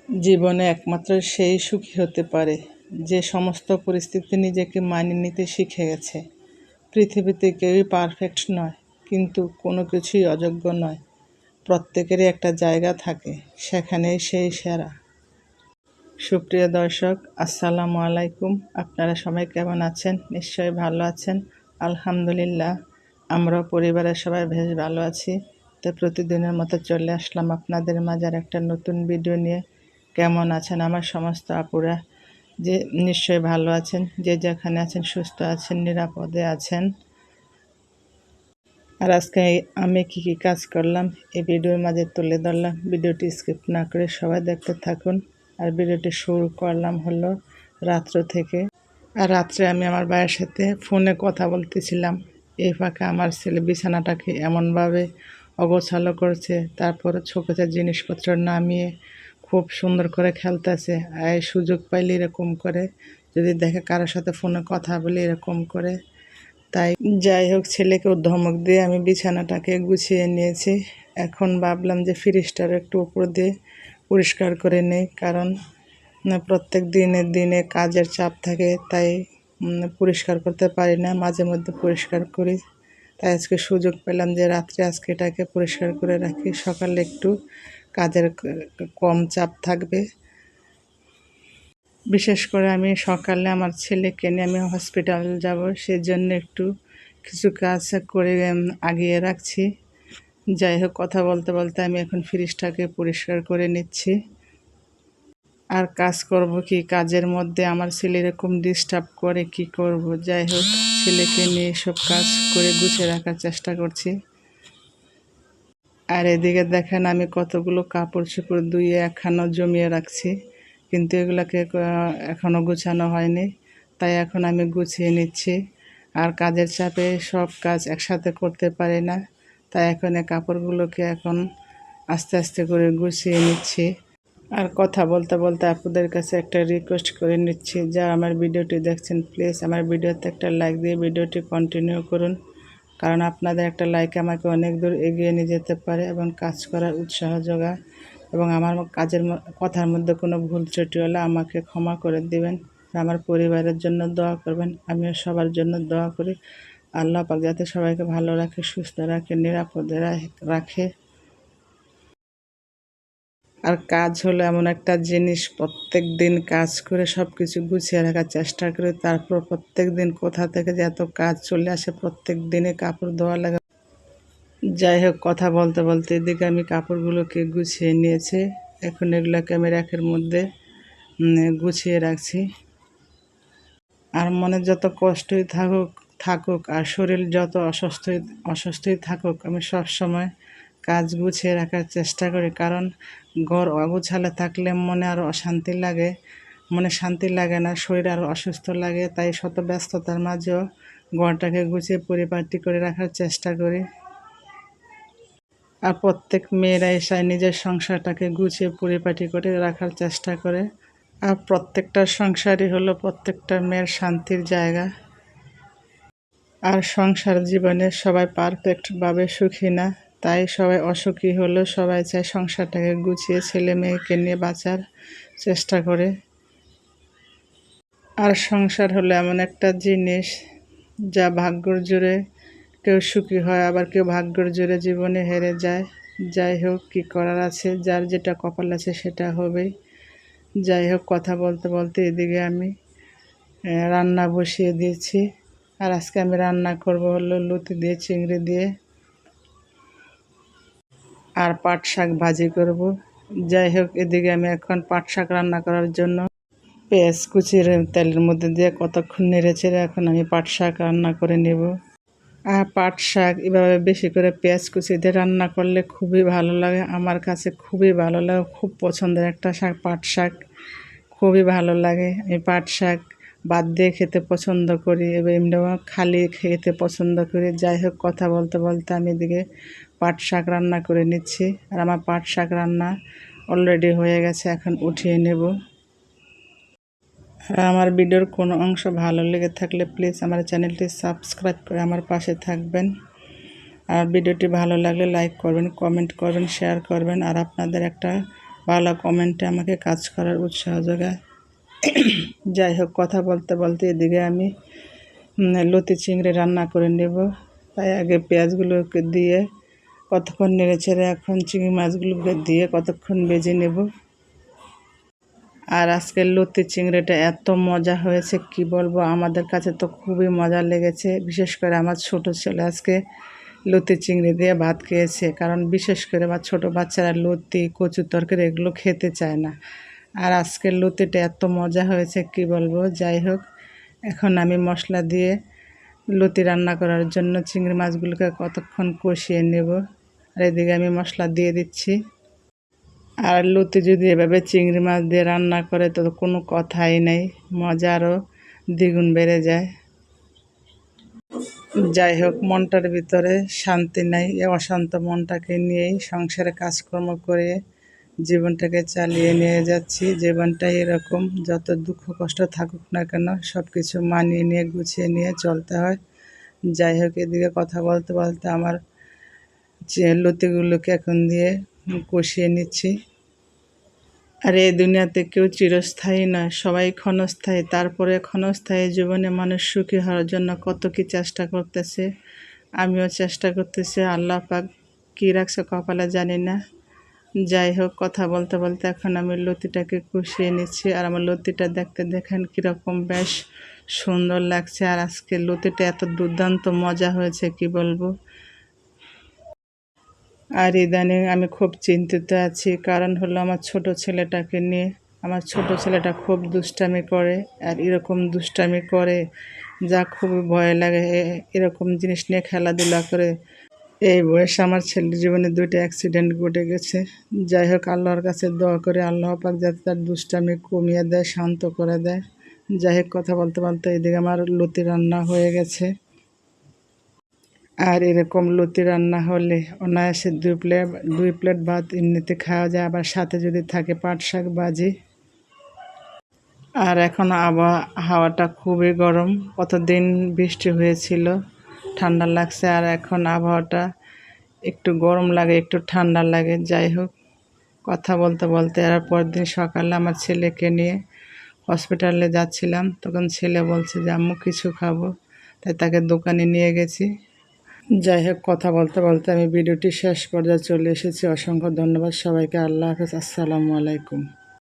জীবনে একমাত্র সেই সুখী হতে পারে যে সমস্ত পরিস্থিতি নিজেকে মানিয়ে নিতে শিখে গেছে। পৃথিবীতে কেউই পারফেক্ট নয়, কিন্তু কোনো কিছুই অযোগ্য নয়। প্রত্যেকেরই একটা জায়গা থাকে, সেখানেই সেই সেরা। সুপ্রিয় দর্শক, আসসালামু আলাইকুম। আপনারা সবাই কেমন আছেন? নিশ্চয়ই ভালো আছেন। আলহামদুলিল্লাহ, আমরাও পরিবারের সবাই বেশ ভালো আছি। তো প্রতিদিনের মতো চলে আসলাম আপনাদের মাঝে একটা নতুন ভিডিও নিয়ে। কেমন আছেন আমার সমস্ত আপুরা? যে নিশ্চয়ই ভালো আছেন, যে যেখানে আছেন সুস্থ আছেন, নিরাপদে আছেন। আর আজকে আমি কি কাজ করলাম এই ভিডিওর মাঝে তুলে ধরলাম। ভিডিওটি স্কিপ না করে সবাই দেখতে থাকুন। আর ভিডিওটি শুরু করলাম হলো রাত্র থেকে। আর রাত্রে আমি আমার ভাইয়ের সাথে ফোনে কথা বলতেছিলাম। এই ফাঁকে আমার ছেলে বিছানাটাকে এমনভাবে অগোছালো করছে, তারপরে শোকেসের জিনিসপত্র নামিয়ে খুব সুন্দর করে খেলতেছে। আর সুযোগ পাইলে এরকম করে, যদি দেখে কারোর সাথে ফোনে কথা বলে এরকম করে। তাই যাই হোক, ছেলেকেও ধমক দিয়ে আমি বিছানাটাকে গুছিয়ে নিয়েছি। এখন ভাবলাম যে ফ্রিজটার একটু উপর দিয়ে পরিষ্কার করে নেই, কারণ প্রত্যেক দিনে কাজের চাপ থাকে, তাই পরিষ্কার করতে পারি না। মাঝে মধ্যে পরিষ্কার করি। তাই আজকে সুযোগ পেলাম যে রাত্রে আজকে এটাকে পরিষ্কার করে রাখি, সকালে একটু কাজের কম চাপ থাকবে। বিশেষ করে আমি সকালে আমার ছেলেকে নিয়ে আমি হসপিটাল যাব, সেজন্য একটু কিছু কাজ করে আগিয়ে রাখছি। যাই হোক, কথা বলতে বলতে আমি এখন ফ্রিজটাকে পরিষ্কার করে নিচ্ছি। আর কাজ করব কি, কাজের মধ্যে আমার ছেলে এরকম ডিস্টার্ব করে, কি করব। যাই হোক, ছেলেকে নিয়ে সব কাজ করে গুছিয়ে রাখার চেষ্টা করছি। আর এদিকে দেখেন আমি কতগুলো কাপড় চোপড় ধুয়ে একখানা জমিয়ে রাখছি, কিন্তু এগুলোকে এখনও গুছানো হয়নি। তাই এখন আমি গুছিয়ে নিচ্ছি। আর কাজের চাপে সব কাজ একসাথে করতে পারি না, তাই এখন এই কাপড়গুলোকে এখন আস্তে আস্তে করে গুছিয়ে নিচ্ছি। আর কথা বলতে বলতে আপনাদের কাছে একটা রিকোয়েস্ট করে নিচ্ছি, যারা আমার ভিডিওটি দেখছেন প্লিজ আমার ভিডিওতে একটা লাইক দিয়ে ভিডিওটি কন্টিনিউ করুন, কারণ আপনাদের একটা লাইক আমাকে অনেক দূর এগিয়ে নিয়ে যেতে পারে এবং কাজ করার উৎসাহ যোগায়। এবং আমার কথার মধ্যে কোনো ভুল ত্রুটি হলে আমাকে ক্ষমা করে দিবেন। আমার পরিবারের জন্য দোয়া করবেন। আমিও সবার জন্য দোয়া করি। আল্লাহ পাক যাতে সবাইকে ভালো রাখে, সুস্থ রাখে, নিরাপদে রাখে। আর কাজ হলো এমন একটা জিনিস, প্রত্যেক দিন কাজ করে সব কিছু গুছিয়ে রাখার চেষ্টা করি, তারপর প্রত্যেক দিন কোথা থেকে যে এত কাজ চলে আসে, প্রত্যেক দিনে কাপড় ধোয়া লাগে। যাই হোক, কথা বলতে বলতে এদিকে আমি কাপড়গুলোকে গুছিয়ে নিয়েছি। এখন এগুলোকে আমি র্যাকের মধ্যে গুছিয়ে রাখছি। আর মনে যত কষ্টই থাকুক আর শরীর যত অসুস্থই থাকুক, আমি সব সময় কাজ গুছিয়ে রাখার চেষ্টা করি, কারণ ঘর অগোছালো থাকলে মনে আরও অশান্তি লাগে। মনে শান্তি লাগে না, শরীর আরও অসুস্থ লাগে। তাই শত ব্যস্ততার মাঝেও ঘরটাকে গুছিয়ে পরিপাটি করে রাখার চেষ্টা করি। আর প্রত্যেক মেয়েরা এসে নিজের সংসারটাকে গুছিয়ে পরিপাটি করে রাখার চেষ্টা করে। আর প্রত্যেকটা সংসারই হলো প্রত্যেকটা মেয়ের শান্তির জায়গা। আর সংসার জীবনে সবাই পারফেক্টভাবে সুখী না, তাই সবাই অসুখী হলেও সবাই চায় সংসারটাকে গুছিয়ে ছেলে মেয়েকে নিয়ে বাঁচার চেষ্টা করে। আর সংসার হলো এমন একটা জিনিস যা ভাগ্যর জোরে কেউ সুখী হয়, আবার কেউ ভাগ্যর জোরে জীবনে হেরে যায়। যাই হোক, কী করার আছে, যার যেটা কপাল আছে সেটা হবেই। যাই হোক, কথা বলতে বলতে এদিকে আমি রান্না বসিয়ে দিয়েছি। আর আজকে আমি রান্না করব হলো লতি দিয়ে, চিংড়ি দিয়ে আর পাট শাক ভাজি করব। যাই হোক, এদিকে আমি এখন পাট শাক রান্না করার জন্য পেঁয়াজ কুচির তেলের মধ্যে দিয়ে কতক্ষণ নেড়ে চেড়ে এখন আমি পাট শাক রান্না করে নেব। আর পাট শাক এভাবে বেশি করে পেঁয়াজ কুচি দিয়ে রান্না করলে খুবই ভালো লাগে, আমার কাছে খুবই ভালো লাগে, খুব পছন্দের একটা শাক পাট শাক, খুবই ভালো লাগে। আমি পাট শাক বাদ দিয়ে খেতে পছন্দ করি এবং এমনিও খালি খেতে পছন্দ করি। যাই হোক, কথা বলতে বলতে আমি এদিকে পাট শাক রান্না করে নিচ্ছি। আর আমার পাট শাক রান্না অলরেডি হয়ে গেছে, এখন উঠিয়ে নেব। আর আমার ভিডিওর কোনো অংশ ভালো লেগে থাকলে প্লিজ আমার চ্যানেলটি সাবস্ক্রাইব করে আমার পাশে থাকবেন। আর ভিডিওটি ভালো লাগলে লাইক করবেন, কমেন্ট করবেন, শেয়ার করবেন। আর আপনাদের একটা ভালো কমেন্টে আমাকে কাজ করার উৎসাহ যোগায়। যাই হোক, কথা বলতে বলতে এদিকে আমি লতি চিংড়ি রান্না করে নেব। তাই আগে পেঁয়াজগুলোকে দিয়ে কতক্ষণ নেড়ে ছেড়ে এখন চিংড়ি মাছগুলোকে দিয়ে কতক্ষণ ভেজে নেব। আর আজকের লতি চিংড়িটা এত মজা হয়েছে কি বলবো, আমাদের কাছে তো খুবই মজা লেগেছে। বিশেষ করে আমার ছোট ছেলে আজকে লতি চিংড়ি দিয়ে ভাত খেয়েছে, কারণ বিশেষ করে আমার ছোটো বাচ্চারা লতি কচু তরকারি এগুলো খেতে চায় না। আর আজকের লতিটা এত মজা হয়েছে কি বলবো। যাই হোক, এখন আমি মশলা দিয়ে লতি রান্না করার জন্য চিংড়ি মাছগুলোকে কতক্ষণ কষিয়ে নেব। আর এদিকে আমি মশলা দিয়ে দিচ্ছি। আর লতি যদি এভাবে চিংড়ি মাছ দিয়ে রান্না করে তো কোনো কথাই নেই, মজা আরও দ্বিগুণ বেড়ে যায়। যাই হোক, মনটার ভিতরে শান্তি নাই, এই অশান্ত মনটাকে নিয়েই সংসারে কাজকর্ম করে জীবনটাকে চালিয়ে নিয়ে যাচ্ছি। জীবনটাই এরকম, যত দুঃখ কষ্ট থাকুক না কেন সব কিছু মানিয়ে নিয়ে গুছিয়ে নিয়ে চলতে হয়। যাই হোক, এদিকে কথা বলতে বলতে আমার যে লতিগুলোকে এখন দিয়ে কষিয়ে নিচ্ছি। আর এই দুনিয়াতে কেউ চিরস্থায়ী নয়, সবাই ক্ষণস্থায়ী। তারপরে ক্ষণস্থায়ী জীবনে মানুষ সুখী হওয়ার জন্য কত কী চেষ্টা করতেছে, আমিও চেষ্টা করতেছি। আল্লাহ পাক কী রাখছে কপালে জানি না। যাই হোক, কথা বলতে বলতে এখন আমি লতিটাকে কষিয়ে নিচ্ছি। আর আমার লতিটা দেখতে দেখেন কীরকম বেশ সুন্দর লাগছে। আর আজকে লতিটা এত দুর্দান্ত মজা হয়েছে কি বলবো। আর ইদানিং আমি খুব চিন্তিত আছি, কারণ হলো আমার ছোট ছেলেটাকে নিয়ে। আমার ছোট ছেলেটা খুব দুষ্টামি করে, আর এরকম দুষ্টামি করে যা খুবই ভয় লাগে। এরকম জিনিস নিয়ে খেলাধুলা করে। এই বয়সে আমার ছেলের জীবনে 2টা অ্যাক্সিডেন্ট ঘটে গেছে। যাই হোক, আল্লাহর কাছে দোয়া করে আল্লাহ পাক যাতে তার দুষ্টামি কমিয়ে দেয়, শান্ত করে দেয়। যাই হোক, কথা বলতে বলতে এদিকে আমার লতি রান্না হয়ে গেছে। আর এরকম লতি রান্না হলে অনায়াসে 2 প্লেট ভাত এমনিতে খাওয়া যায়, আবার সাথে যদি থাকে পাট শাক ভাজি। আর এখন হাওয়াটা খুবই গরম, কতদিন বৃষ্টি হয়েছিল, ঠান্ডা লাগছে। আর এখন আবহাওয়াটা একটু গরম লাগে, একটু ঠান্ডা লাগে। যাই হোক, কথা বলতে বলতে আর পরদিন সকালে আমার ছেলেকে নিয়ে হসপিটালে যাচ্ছিলাম, তখন ছেলে বলছে যে আম্মু কিছু খাবো, তাই তাকে দোকানে নিয়ে গেছি। যাই হোক, কথা বলতে বলতে আমি ভিডিওটি শেষ পর্যায়ে চলে এসেছি। অসংখ্য ধন্যবাদ সবাইকে। আল্লাহ হাফেজ, আসসালামু আলাইকুম।